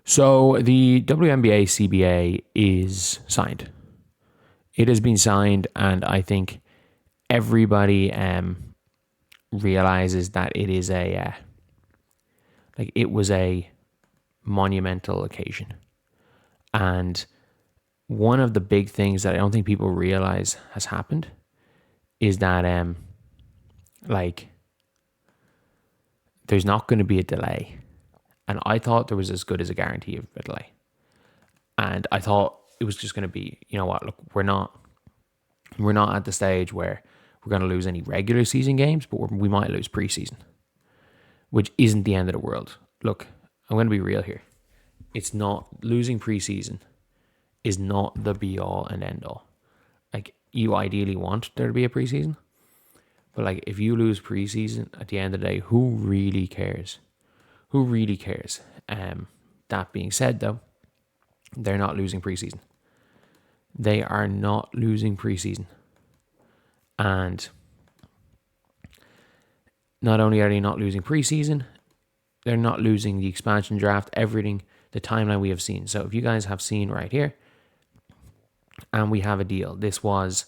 So the WNBA CBA is signed. It has been signed, and I think everybody realizes that it is it was a monumental occasion. And one of the big things that I don't think people realize has happened is that like there's not going to be a delay. And I thought there was as good as a guarantee of a delay. And I thought it was just going to be, you know what, look, we're not at the stage where we're going to lose any regular season games, but we might lose preseason, which isn't the end of the world. Look, I'm going to be real here. It's not, losing preseason is not the be all and end all. Like, you ideally want there to be a preseason, but like if you lose preseason at the end of the day, who really cares? Who really cares? That being said, though, they're not losing preseason. They are not losing preseason. And not only are they not losing preseason, they're not losing the expansion draft, everything, the timeline we have seen. So if you guys have seen right here, and we have a deal. This was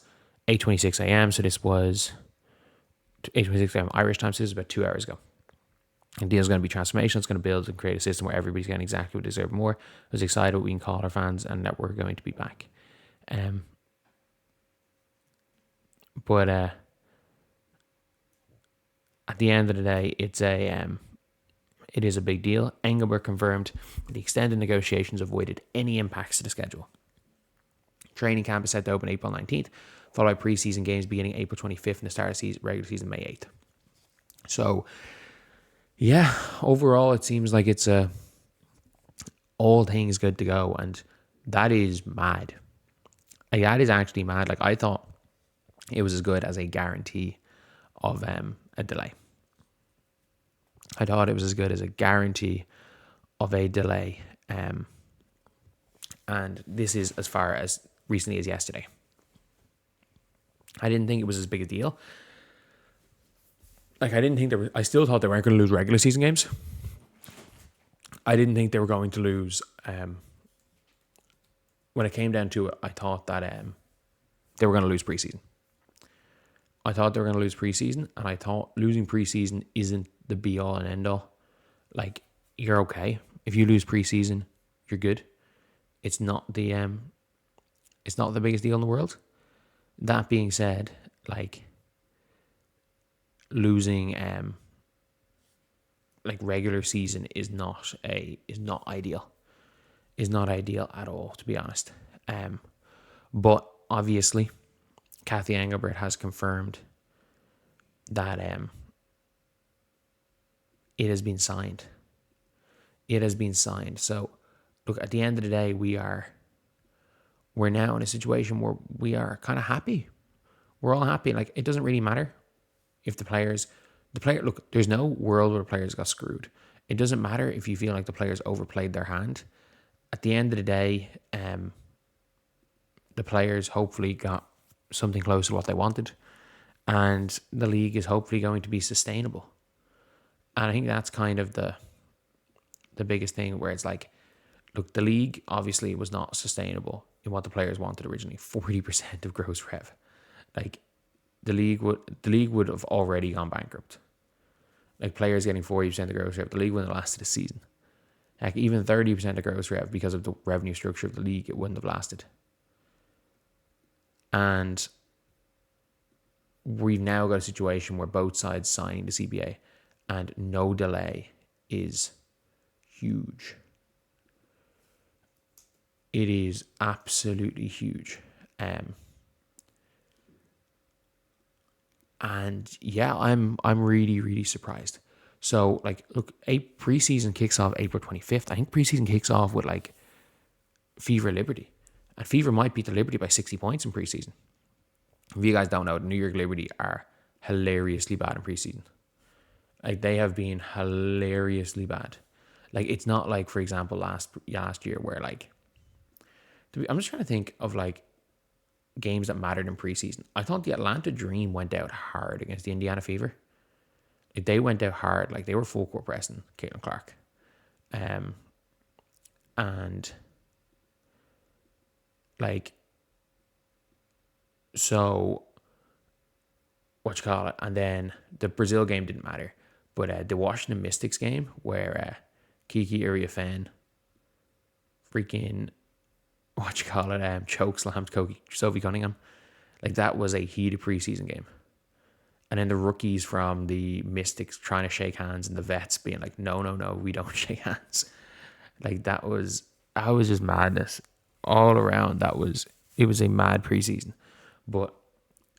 8:26 a.m. So this was 8:26 a.m. Irish time. So this is about 2 hours ago. The deal is going to be transformational. It's going to build and create a system where everybody's getting exactly what they deserve more. I was excited we can call our fans and that we're going to be back. But at the end of the day, it is a big deal. Engelbert confirmed the extended negotiations avoided any impacts to the schedule. Training camp is set to open April 19th, followed by preseason games beginning April 25th and the start of regular season May 8th. So, yeah, overall it seems like it's all things good to go, and that is mad. Like, that is actually mad. Like, I thought it was as good as a guarantee of a delay. I thought it was as good as a guarantee of a delay. And this is as far as recently as yesterday. I didn't think it was as big a deal. Like, I still thought they weren't going to lose regular season games. I didn't think they were going to lose, when it came down to it, I thought that they were going to lose preseason. I thought they were going to lose preseason, and I thought losing preseason isn't the be all and end all. Like, you're okay. If you lose preseason, you're good. It's not the biggest deal in the world. That being said, like, losing like regular season is not ideal. Is not ideal at all, to be honest. But obviously, Kathy Engelbert has confirmed that it has been signed. It has been signed. So, look, at the end of the day, we're now in a situation where we are kind of happy. We're all happy. Like, it doesn't really matter if look, there's no world where players got screwed. It doesn't matter if you feel like the players overplayed their hand. At the end of the day, the players hopefully got something close to what they wanted, and the league is hopefully going to be sustainable. And I think that's kind of the biggest thing, where it's like, look, the league obviously was not sustainable in what the players wanted originally. 40% of gross rev. Like, the league would have already gone bankrupt. Like, players getting 40% of gross rev, the league wouldn't have lasted a season. Like, even 30% of gross rev, because of the revenue structure of the league, it wouldn't have lasted. And we've now got a situation where both sides signing the CBA, and no delay is huge. It is absolutely huge. And yeah, I'm really, really surprised. So, like, look, preseason kicks off April 25th. I think preseason kicks off with like Fever Liberty. And Fever might beat the Liberty by 60 points in preseason. If you guys don't know, the New York Liberty are hilariously bad in preseason. Like, they have been hilariously bad. Like, it's not like, for example, last year where, like, I'm just trying to think of like games that mattered in preseason. I thought the Atlanta Dream went out hard against the Indiana Fever. Like, they went out hard. Like, they were full court pressing Caitlin Clark. And like, so what you call it, and then the Brazil game didn't matter, but the Washington Mystics game where Kiki Iriafen freaking what you call it choke slammed Sophie Cunningham, like that was a heated preseason game. And then the rookies from the Mystics trying to shake hands and the vets being like, no, we don't shake hands. Like that was just madness all around. It was a mad preseason. But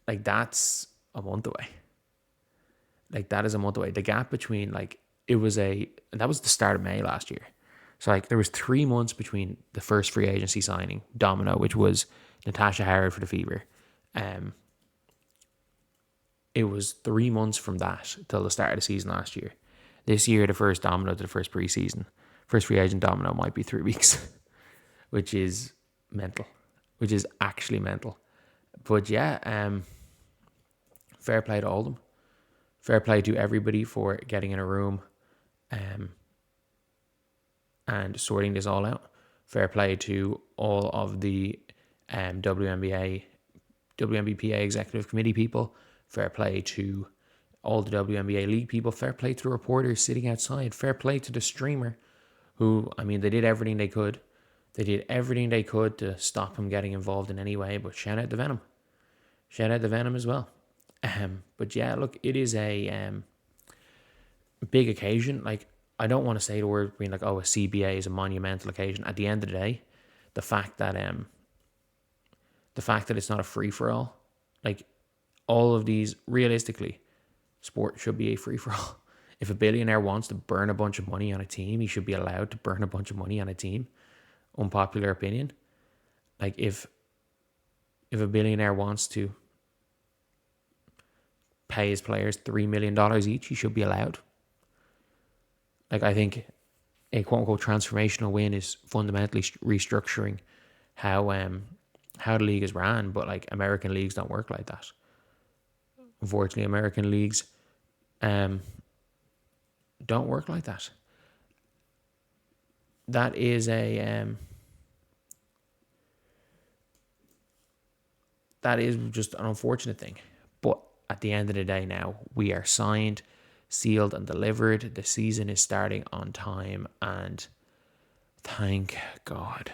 like that's a month away. Like that is a month away. The gap between that was the start of May last year. So like there was 3 months between the first free agency signing, domino, which was Natasha Howard for the Fever. It was 3 months from that till the start of the season last year. This year, the first domino to the first preseason, first free agent domino might be 3 weeks, which is mental, which is actually mental. But yeah, fair play to all of them. Fair play to everybody for getting in a room and sorting this all out. Fair play to all of the WNBA, WNBPA executive committee people. Fair play to all the WNBA league people. Fair play to the reporters sitting outside. Fair play to the streamer who, I mean, they did everything they could. They did everything they could to stop him getting involved in any way, but shout out the Venom. Shout out the Venom as well. But yeah, look, it is a big occasion. Like, I don't want to say the word being like, oh, a CBA is a monumental occasion. At the end of the day, the fact that it's not a free for all, like all of these, realistically, sport should be a free for all. If a billionaire wants to burn a bunch of money on a team, he should be allowed to burn a bunch of money on a team. Unpopular opinion. Like if a billionaire wants to pay his players $3 million each, he should be allowed. Like, I think a quote-unquote transformational win is fundamentally restructuring how the league is ran, but like American leagues don't work like that. Unfortunately, American leagues don't work like that. That is that is just an unfortunate thing. But at the end of the day now, we are signed, sealed and delivered. The season is starting on time, and thank God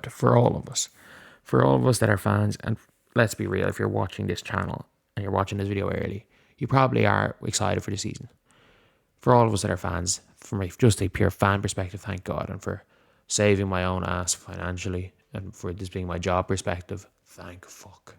for all of us. For all of us that are fans, and let's be real, if you're watching this channel and you're watching this video early, you probably are excited for the season. For all of us that are fans, from just a pure fan perspective, thank God. And for saving my own ass financially, and for this being my job perspective, thank fuck.